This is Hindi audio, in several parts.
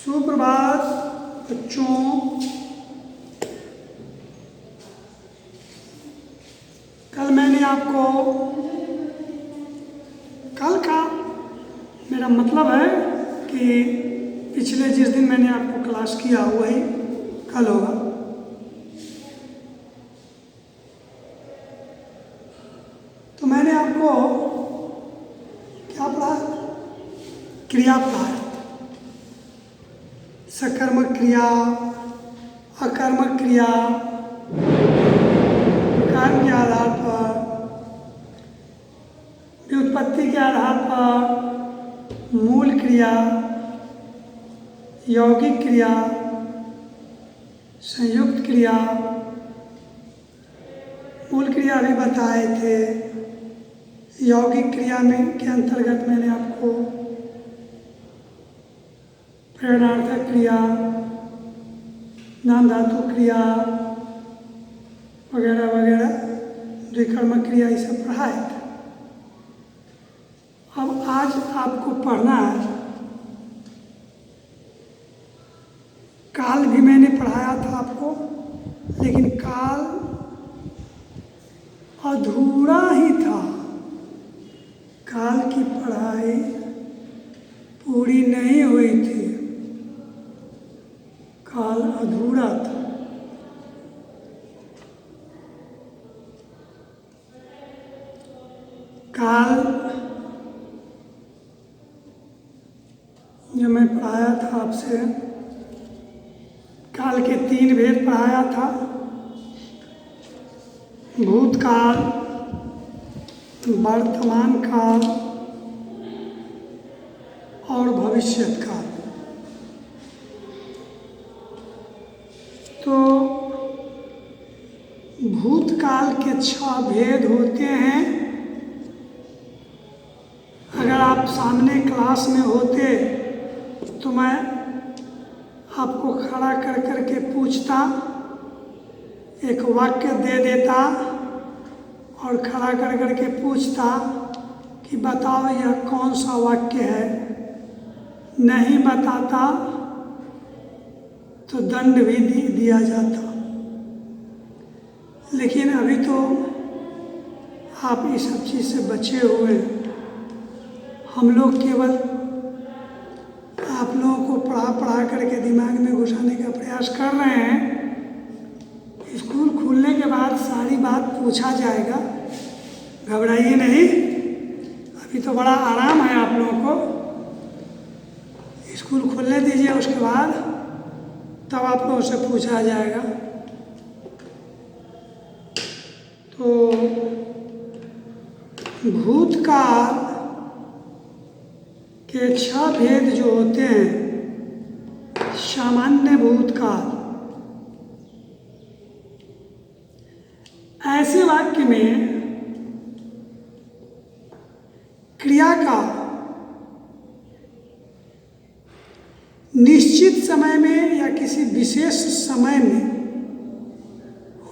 सुप्रभात बच्चों। कल मैंने आपको कल का मेरा मतलब है कि पिछले जिस दिन मैंने आपको क्लास किया वही कल होगा। तो मैंने आपको क्या पढ़ा? क्रिया पढ़ाया। सकर्मक क्रिया, अकर्मक क्रिया, कर्म के आधार पर, व्युत्पत्ति के आधार पर, मूल क्रिया, यौगिक क्रिया, संयुक्त क्रिया, मूल क्रिया भी बताए थे। यौगिक क्रिया में के अंतर्गत मैंने आपको प्रेरणार्थक क्रिया, नाम धातु क्रिया वगैरह वगैरह, द्विकर्मक क्रिया ये सब पढ़ाए थे। अब आज आपको पढ़ना है, काल भी मैंने पढ़ाया था आपको, लेकिन काल अधूरा ही था। काल की पढ़ाई पूरी नहीं हुई थी, काल अधूरा था। काल जो मैं पढ़ाया था आपसे, काल के 3 भेद पढ़ाया था। भूतकाल, वर्तमान काल और भविष्यत काल। तो भूतकाल के 6 भेद होते हैं। अगर आप सामने क्लास में होते तो मैं आपको खड़ा कर कर के पूछता, एक वाक्य दे देता और खड़ा कर कर के पूछता कि बताओ यह कौन सा वाक्य है। नहीं बताता तो दंड भी दिया जाता। लेकिन अभी तो आप इस सब चीज़ से बचे हुए हैं। हम लोग केवल आप लोगों को पढ़ा करके दिमाग में घुसाने का प्रयास कर रहे हैं। स्कूल खुलने के बाद सारी बात पूछा जाएगा, घबराइए नहीं। अभी तो बड़ा आराम है आप लोगों को। स्कूल खुलने दीजिए, उसके बाद तब आप लोगों से पूछा जाएगा। तो भूतकाल के 6 भेद जो होते हैं, सामान्य भूतकाल, ऐसे वाक्य में क्रिया का निश्चित समय में या किसी विशेष समय में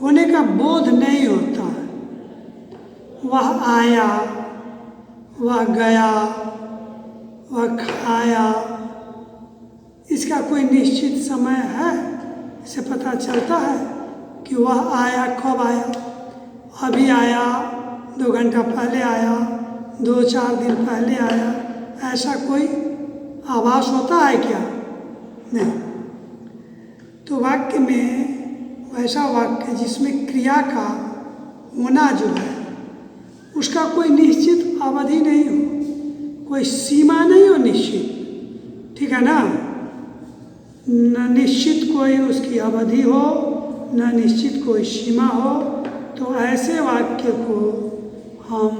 होने का बोध नहीं होता है। वह आया, वह गया, वह खाया, इसका कोई निश्चित समय है? इसे पता चलता है कि वह आया, कब आया? अभी आया, 2 घंटा पहले आया, 2-4 दिन पहले आया, ऐसा कोई आभास होता है क्या? नहीं। तो वाक्य में वैसा वाक्य जिसमें क्रिया का होना जो है उसका कोई निश्चित अवधि नहीं हो, कोई सीमा नहीं हो निश्चित, ठीक है ना? न निश्चित कोई उसकी अवधि हो, न निश्चित कोई सीमा हो, तो ऐसे वाक्य को हम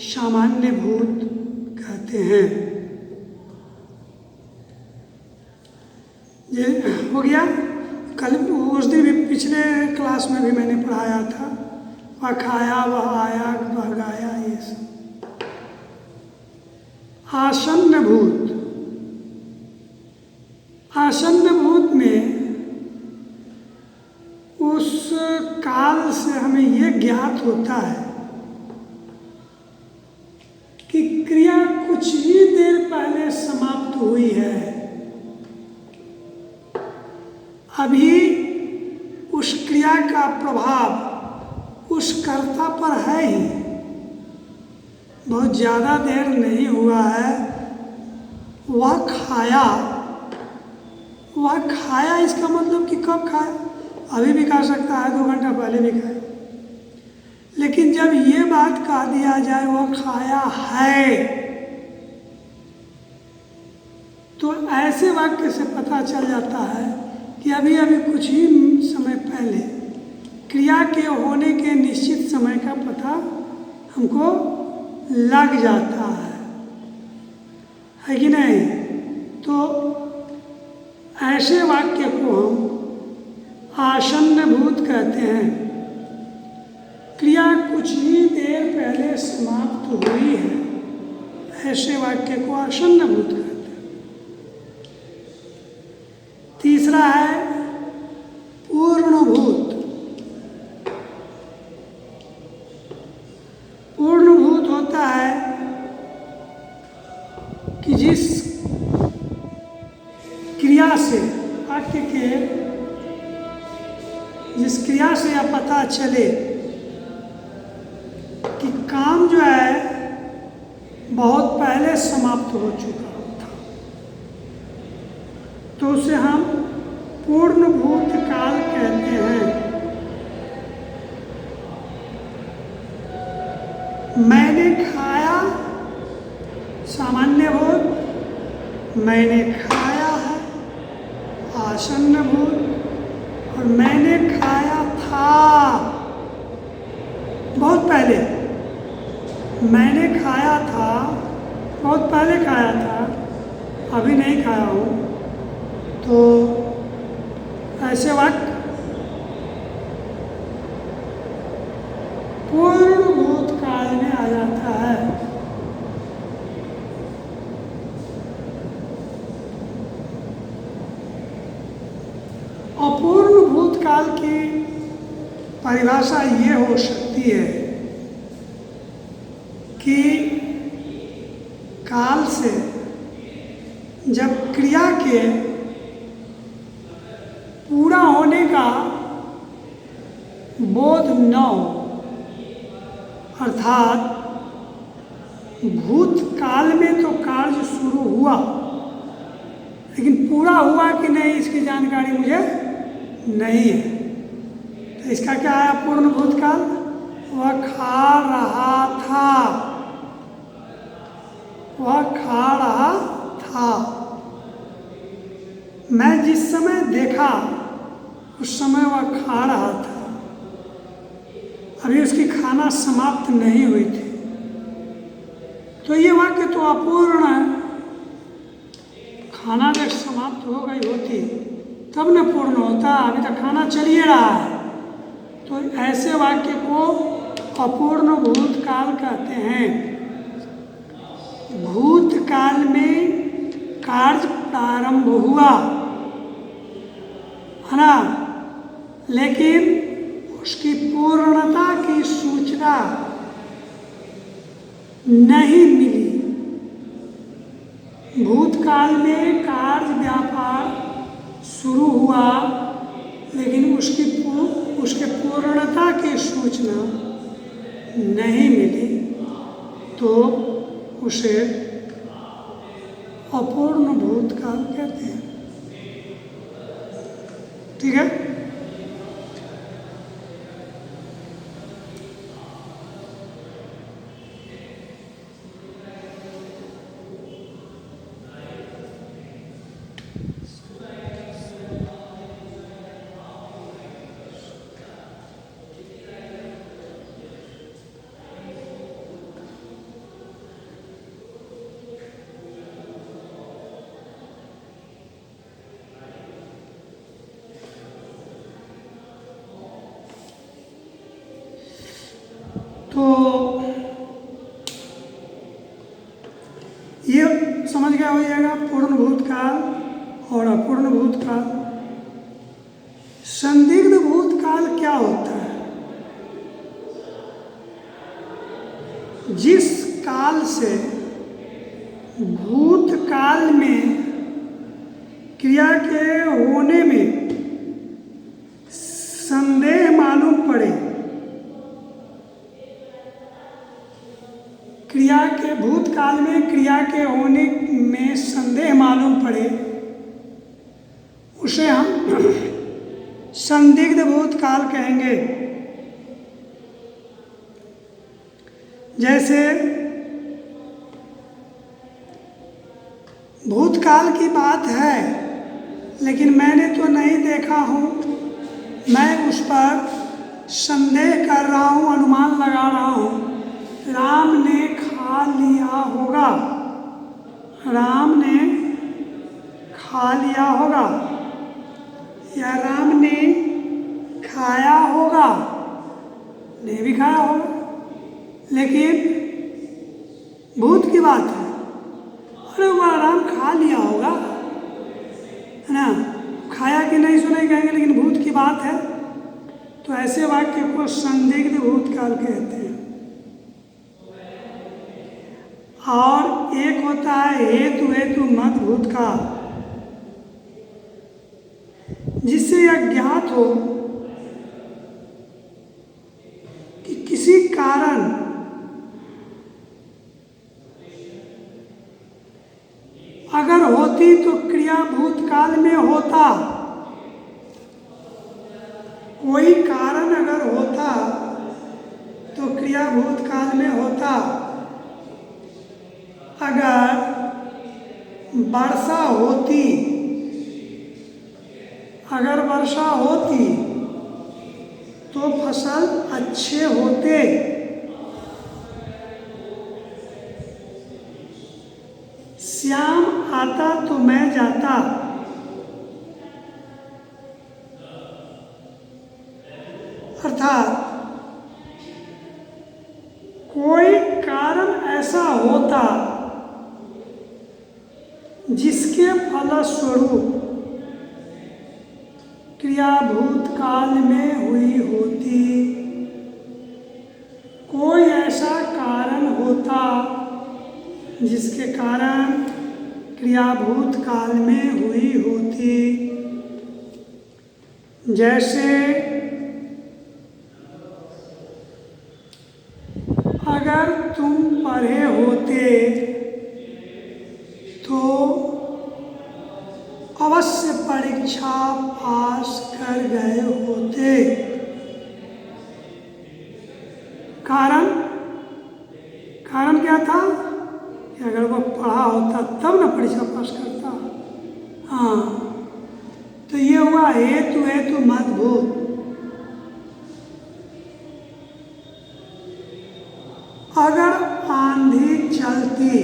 सामान्य भूत कहते हैं। ये हो गया। कल उस दिन भी पिछले क्लास में भी मैंने पढ़ाया था, वह खाया, वह आया, वह गाया, ये सब। आसन्न भूत, आसन्न भूत में उस काल से हमें ये ज्ञात होता है कि क्रिया कुछ ही देर पहले समाप्त हुई है, अभी उस क्रिया का प्रभाव उस कर्ता पर है ही, बहुत ज़्यादा देर नहीं हुआ है, वह खाया इसका मतलब कि कब खाया? अभी भी खा सकता है, 2 घंटा पहले भी खाया। लेकिन जब ये बात कह दिया जाए वह खाया है, तो ऐसे वाक्य से पता चल जाता है कि अभी अभी कुछ ही समय पहले क्रिया के होने के निश्चित समय का पता हमको लग जाता है कि नहीं? तो ऐसे वाक्य को हम आसन्न भूत कहते हैं। क्रिया कुछ ही देर पहले समाप्त हुई है, ऐसे वाक्य को आसन्न भूत कहते हैं। तीसरा है पूर्णभूत। पूर्णभूत होता है कि जिस क्रिया से वाक्य के जिस क्रिया से यह पता चले कि काम जो है बहुत पहले समाप्त हो चुका था, तो उसे हम पूर्णभूत काल कहते हैं। मैंने खाया सामान्य भूत, मैंने खाया है आसन्न भूत, और मैंने खाया था बहुत पहले। मैंने खाया था बहुत पहले खाया था, अभी नहीं खाया हूँ, तो ऐसे वाक्य पूर्णभूत काल में आ जाता है। अपूर्ण भूतकाल की परिभाषा ये हो सकती है कि काल से जब क्रिया के पूरा होने का बोध न हो, अर्थात भूतकाल में तो कार्य शुरू हुआ, लेकिन पूरा हुआ कि नहीं इसकी जानकारी मुझे नहीं है। तो इसका क्या है अपूर्ण भूतकाल? वह खा रहा था, वह खा रहा था। मैं जिस समय देखा उस समय वह खा रहा था, अभी उसकी खाना समाप्त नहीं हुई थी। तो ये वाक्य तो अपूर्ण है। खाना जब समाप्त हो गई होती तब न पूर्ण होता, अभी तक खाना चल ही रहा है। तो ऐसे वाक्य को अपूर्ण भूतकाल कहते हैं। भूतकाल में कार्य प्रारंभ हुआ है ना, लेकिन उसकी पूर्णता की सूचना नहीं मिली। भूतकाल में कार्य व्यापार शुरू हुआ, लेकिन उसके पूर्णता की सूचना नहीं मिली, तो उसे अपूर्ण भूतकाल कहते हैं। ठीक है। तो ये समझ गया हो जाएगा पूर्ण भूतकाल और अपूर्ण भूतकाल। संदिग्ध भूतकाल क्या होता है? जिस काल से भूतकाल में क्रिया के होने में भूतकाल में क्रिया के होने में संदेह मालूम पड़े उसे हम संदिग्ध भूतकाल कहेंगे। जैसे भूतकाल की बात है लेकिन मैंने तो नहीं देखा हूँ, मैं उस पर संदेह कर रहा हूँ, अनुमान लगा रहा हूँ। राम ने खा लिया होगा, राम ने खा लिया होगा, या राम ने खाया होगा, नहीं भी खाया होगा, लेकिन भूत की बात है। अरे वह राम खा लिया होगा, है ना, खाया कि नहीं सो नहीं कहेंगे, लेकिन भूत की बात है तो ऐसे वाक्य को संदिग्ध भूतकाल कहते हैं। और एक होता है हेतु हेतु मत भूतकाल, जिससे यह ज्ञात हो कि किसी कारण अगर होती तो क्रिया भूतकाल में होता, कोई कारण अगर होता तो क्रिया भूतकाल में होता। अगर वर्षा होती, अगर वर्षा होती तो फसल अच्छे होते। श्याम आता तो मैं जाता, अर्थात कोई कारण ऐसा होता जिसके फलस्वरूप क्रिया भूतकाल में हुई होती। कोई ऐसा कारण होता जिसके कारण क्रिया भूतकाल में हुई होती। जैसे अगर तुम पढ़े होते तो अवश्य परीक्षा पास कर गए होते। कारण क्या था कि अगर वह पढ़ा होता तब ना परीक्षा पास करता। हाँ, तो ये हुआ हेतु हेतु मत भूत। अगर आंधी चलती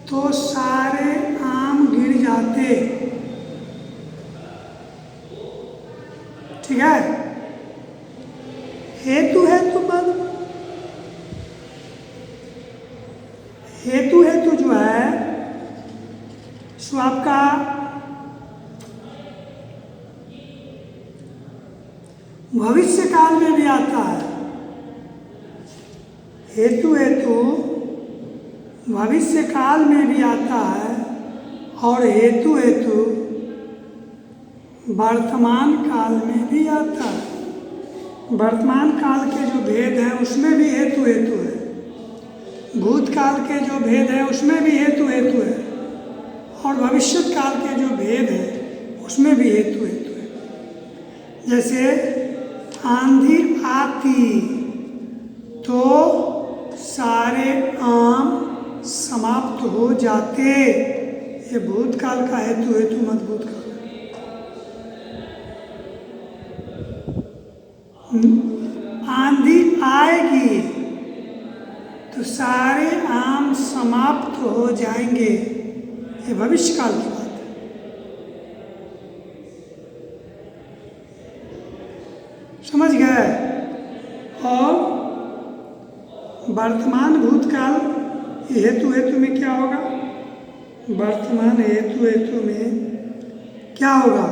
तो सारे आम गिर जाते। ठीक है, हेतु हेतु मत, हेतु हेतु जो है सो आपका भविष्य काल में भी आता है। हेतु हेतु भविष्य काल में भी आता है और हेतु हेतु वर्तमान काल में भी आता है। वर्तमान काल के जो भेद हैं उसमें भी हेतु हेतु है, भूतकाल के जो भेद है उसमें भी हेतु हेतु है, और भविष्य काल के जो भेद है उसमें भी हेतु हेतु है। जैसे आंधी आती तो सारे आम समाप्त हो जाते, ये भूतकाल का हेतु हेतु मत भूतकाल। आंधी आएगी तो सारे आम समाप्त हो जाएंगे, ये भविष्य काल की बात है। समझ गए? और वर्तमान भूतकाल हेतु हेतु में क्या होगा? वर्तमान हेतु हेतु में क्या होगा?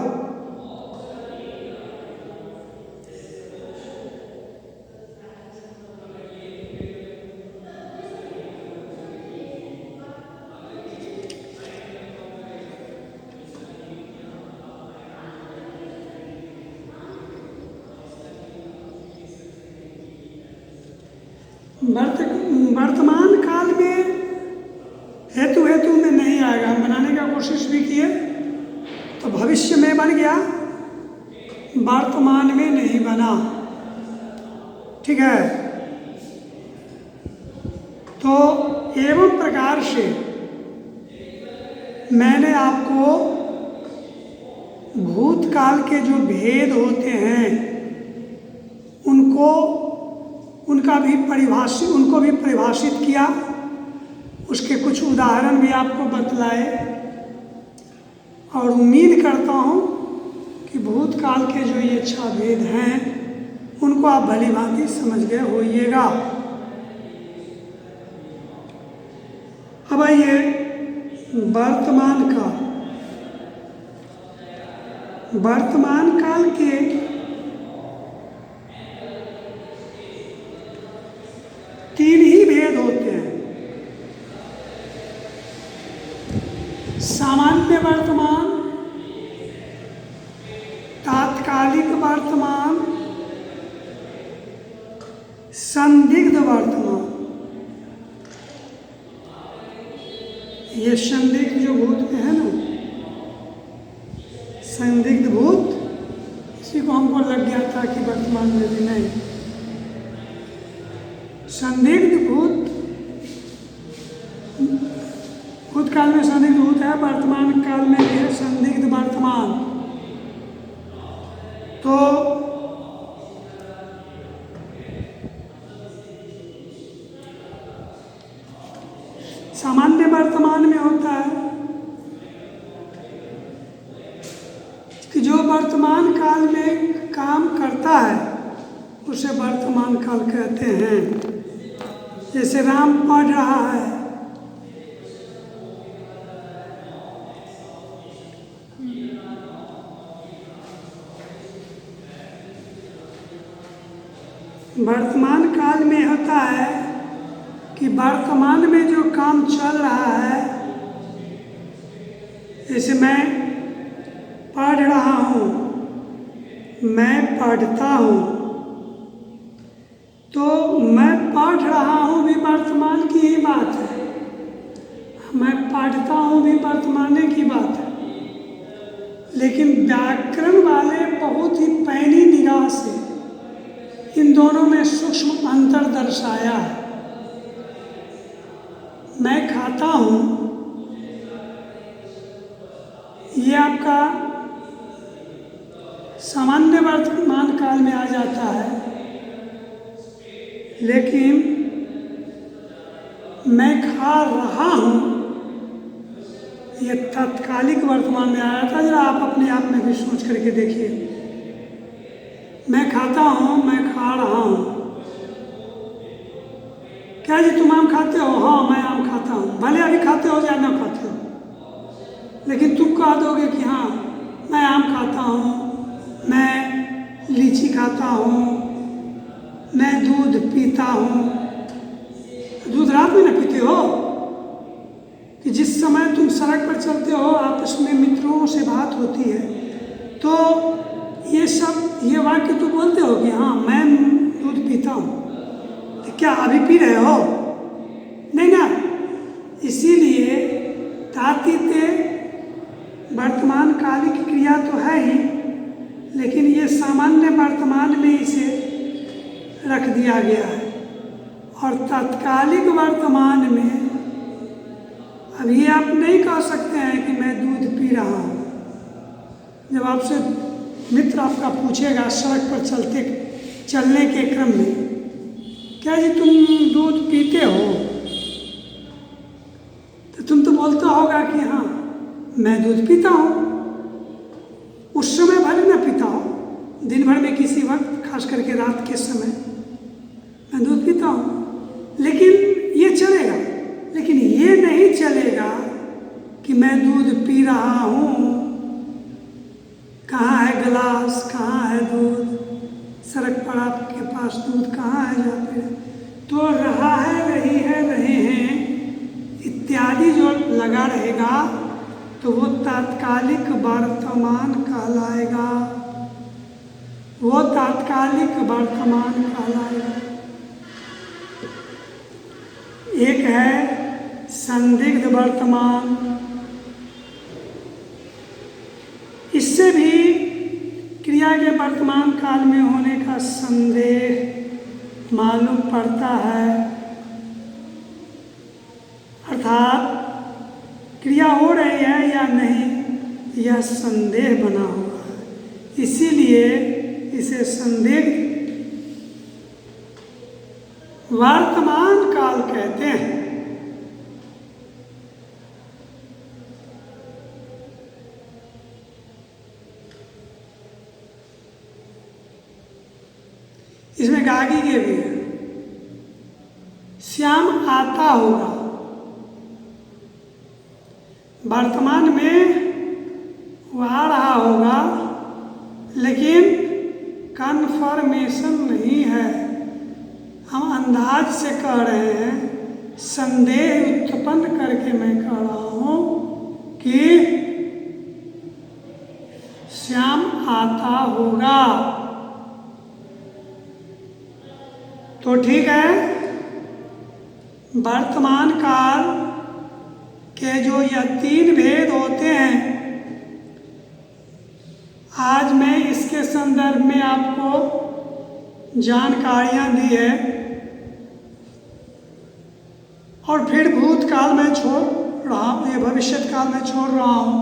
वर्तमान में हेतु हेतु में नहीं आएगा। हम बनाने का कोशिश भी किए तो भविष्य में बन गया, वर्तमान में नहीं बना। ठीक है, तो एवं प्रकार से मैंने आपको भूतकाल के जो भेद होते हैं उनको भी परिभाषित किया, उसके कुछ उदाहरण भी आपको बतलाए, और उम्मीद करता हूँ कि भूतकाल के जो ये 6 भेद हैं उनको आप भली भांति समझ गए होइएगा। अब आइए वर्तमान काल के तीन ही भेद होते हैं। सामान्य वर्तमान, तात्कालिक वर्तमान, संदिग्ध वर्तमान। ये संदिग्ध जो भूत में है ना, संदिग्ध भूत, इसी को हमको लग गया था कि वर्तमान में भी नहीं। संदिग्ध भूतकाल में संदिग्ध भूत है, वर्तमान काल में भी है संदिग्ध वर्तमान। तो सामान्य वर्तमान में होता है कि जो वर्तमान काल में काम करता है उसे वर्तमान काल कहते हैं। जैसे राम पढ़ रहा है, वर्तमान काल में होता है कि वर्तमान में जो काम चल रहा है, जैसे मैं पढ़ रहा हूँ, मैं पढ़ता हूँ, तो मैं पढ़ रहा हूँ भी वर्तमान की ही बात है, मैं पढ़ता हूँ भी वर्तमान की बात है। लेकिन व्याकरण वाले बहुत ही पैनी निगाह से इन दोनों में सूक्ष्म अंतर दर्शाया है। मैं खाता हूँ, ये आपका सामान्य वर्तमान काल में आ जाता है, लेकिन मैं खा रहा हूँ ये तात्कालिक वर्तमान में आया था। जरा आप अपने आप में भी सोच करके देखिए, मैं खाता हूँ, मैं खा रहा हूँ। क्या जी तुम आम खाते हो? हाँ मैं आम खाता हूँ। भले अभी खाते हो या ना खाते हो, लेकिन तुम कह दोगे कि हाँ मैं आम खाता हूँ, मैं लीची खाता हूँ, मैं दूध पीता हूँ। दूध रात में ना पीते हो कि जिस समय तुम सड़क पर चलते हो, आपस में मित्रों से बात होती है, तो ये वाक्य तो बोलते हो कि हाँ मैं दूध पीता हूँ। तो क्या अभी पी रहे हो? नहीं ना। इसीलिए तातीते वर्तमान कालिक क्रिया तो है ही, लेकिन ये सामान्य वर्तमान में इसे रख दिया गया है। और तात्कालिक वर्तमान में अब ये आप नहीं कह सकते हैं कि मैं दूध पी रहा हूँ। जब आपसे मित्र आपका पूछेगा सड़क पर चलने के क्रम में, क्या जी तुम दूध पीते हो? तो तुम तो बोलता होगा कि हाँ मैं दूध पीता हूँ। उस समय भले न पीता हो, दिन भर में किसी वक्त, खास करके रात के समय मैं दूध पीता हूँ, लेकिन ये चलेगा। लेकिन ये नहीं चलेगा कि मैं दूध पी रहा हूँ, कहाँ है गिलास, कहाँ है दूध, सड़क पर आपके पास दूध कहाँ है या फिर तो रहा है, रही है, रहे हैं इत्यादि जो लगा रहेगा तो वो तात्कालिक वर्तमान कहलाएगा। वो तात्कालिक वर्तमान कहलाएगा। एक है संदिग्ध वर्तमान, इससे भी क्रिया के वर्तमान काल में होने का संदेह मालूम पड़ता है। अर्थात क्रिया हो रही है या नहीं, यह संदेह बना हुआ है, इसीलिए इसे संदिग्ध वर्तमान काल कहते हैं। इसमें गागी के भी है, श्याम आता होगा, वर्तमान में वह आ रहा होगा, लेकिन कन्फर्मेशन नहीं है, हम अंदाज से कह रहे हैं, संदेह उत्पन्न करके मैं कह रहा हूं कि श्याम आता होगा। तो ठीक है, वर्तमान काल के जो यह 3 भेद होते हैं, आज मैं इसके संदर्भ में आपको जानकारियां दी है, और फिर भूतकाल में छोड़ रहा हूँ, ये भविष्यत काल में छोड़ रहा हूँ,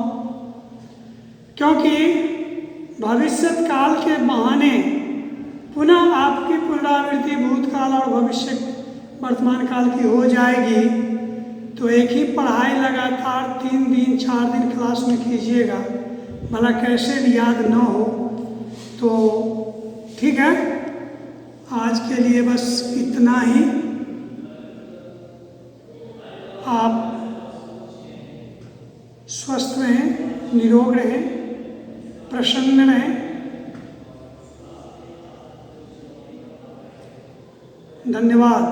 क्योंकि भविष्यत काल के बहाने पुनः आपकी पुनरावृत्ति भूतकाल और भविष्य वर्तमान काल की हो जाएगी। तो एक ही पढ़ाई लगातार 3 दिन 4 दिन क्लास में कीजिएगा, भला कैसे याद न हो। तो ठीक है, आज के लिए बस इतना ही। आप स्वस्थ रहें, निरोग रहें, प्रसन्न रहें। धन्यवाद।